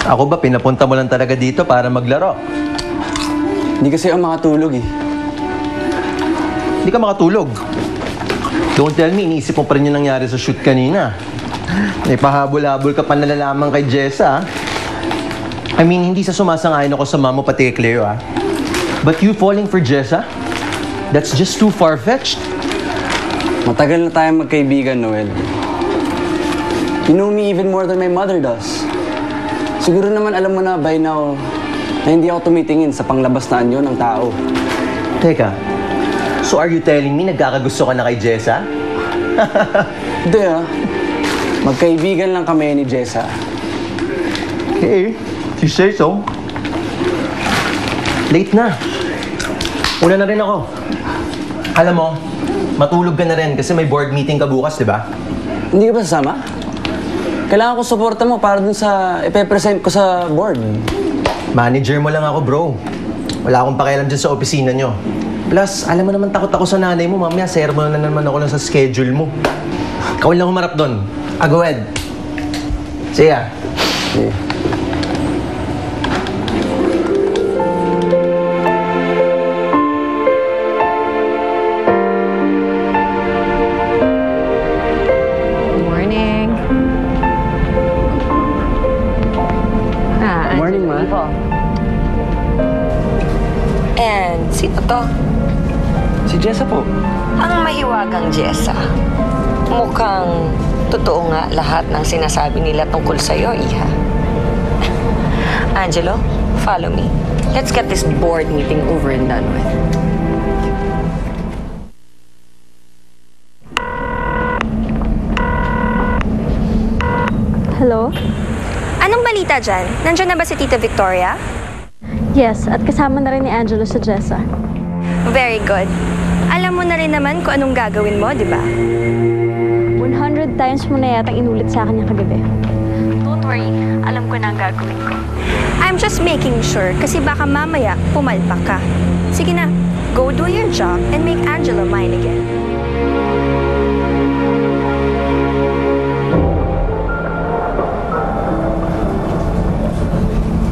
Ako ba, pinapunta mo lang talaga dito para maglaro? Hindi kasi ako makatulog eh. Hindi ka makatulog. Don't tell me, iniisip mo pa rin yung nangyari sa shoot kanina. May pahabol-habol ka pa nalalaman kay Jessa, ah. I mean, hindi sa sumasang-ayon ako sa mama pati kay Cleo, ah. But you falling for Jessa? That's just too far-fetched. Matagal na tayong magkaibigan, Noel. You know me even more than my mother does. Siguro naman alam mo na by now na hindi ako tumitingin sa panglabas na anyo ng tao. Teka, so are you telling me nagkakagusto ka na kay Jessa? Hindi ah. Magkaibigan lang kami ni Jessa. Okay, if you say so. Late na. Una na rin ako. Alam mo, matulog ka na rin kasi may board meeting ka bukas, di ba? Hindi ka ba sasama? Kailangan ko suporta mo para dun sa ipe-present ko sa board. Manager mo lang ako, bro. Wala akong pakialam dyan sa opisina nyo. Plus, alam mo naman takot ako sa nanay mo. Mamaya, sermon na naman ako lang sa schedule mo. Ikaw lang humarap doon. Go ahead. See ya. Okay. Morning. Morning, Ma. And sino to? Si Jessa po. Ang mahiwagang Jessa. Mukhang totoo nga lahat ng sinasabi nila tungkol sa'yo, Iha. Angelo, follow me. Let's get this board meeting over and done with. Hello? Anong balita dyan? Nandiyan na ba si Tita Victoria? Yes, at kasama na rin ni Angelo sa Jessa. Very good. Alam mo na rin naman kung anong gagawin mo, di ba? 100 times mo na yatang inulit sa akin yung kagabi. Don't worry. Alam ko na ang gagawin ko. I'm just making sure kasi baka mamaya pumalpak ka. Sige na, go do your job and make Angelo mine again.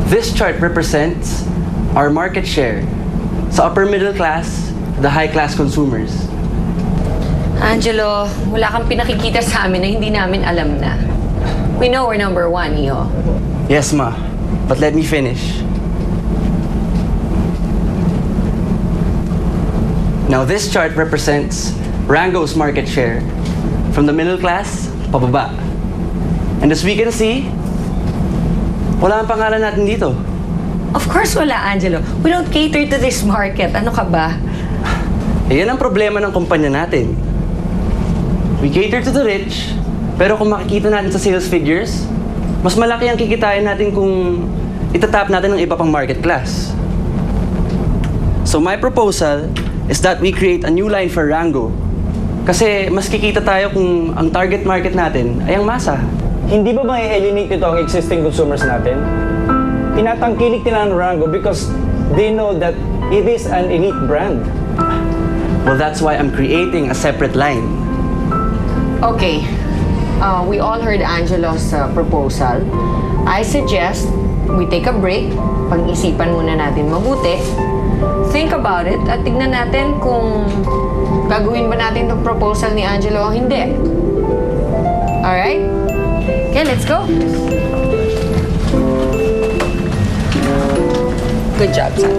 This chart represents our market share sa upper middle class, the high class consumers. Angelo, wala kang pinakikita sa amin na hindi namin alam na. We know we're number one, Iho. Yes, Ma. But let me finish. Now, this chart represents Rango's market share from the middle class, pababa. And as we can see, wala ang pangalan natin dito. Of course wala, Angelo. We don't cater to this market. Ano ka ba? Eh, yan ang problema ng kumpanya natin. We cater to the rich, pero kung makikita natin sa sales figures, mas malaki ang kikitain natin kung itatap natin ng iba pang market class. So my proposal is that we create a new line for Rango. Kasi mas kikita tayo kung ang target market natin ay ang masa. Hindi ba ma-eliminate nito ang existing consumers natin? Tinatangkilik nila ang Rango because they know that it is an elite brand. Well, that's why I'm creating a separate line. Okay. We all heard Angelo's proposal. I suggest we take a break. Pag-isipan muna natin mabuti. Think about it at tignan natin kung gagawin ba natin itong proposal ni Angelo o hindi. Alright? Okay, let's go. Good job, son.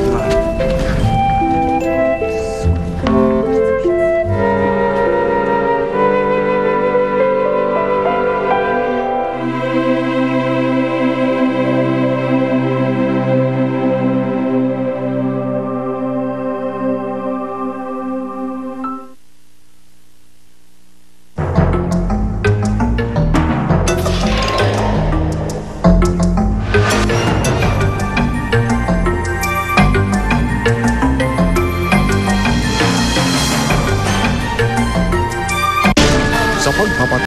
Sa pagpapat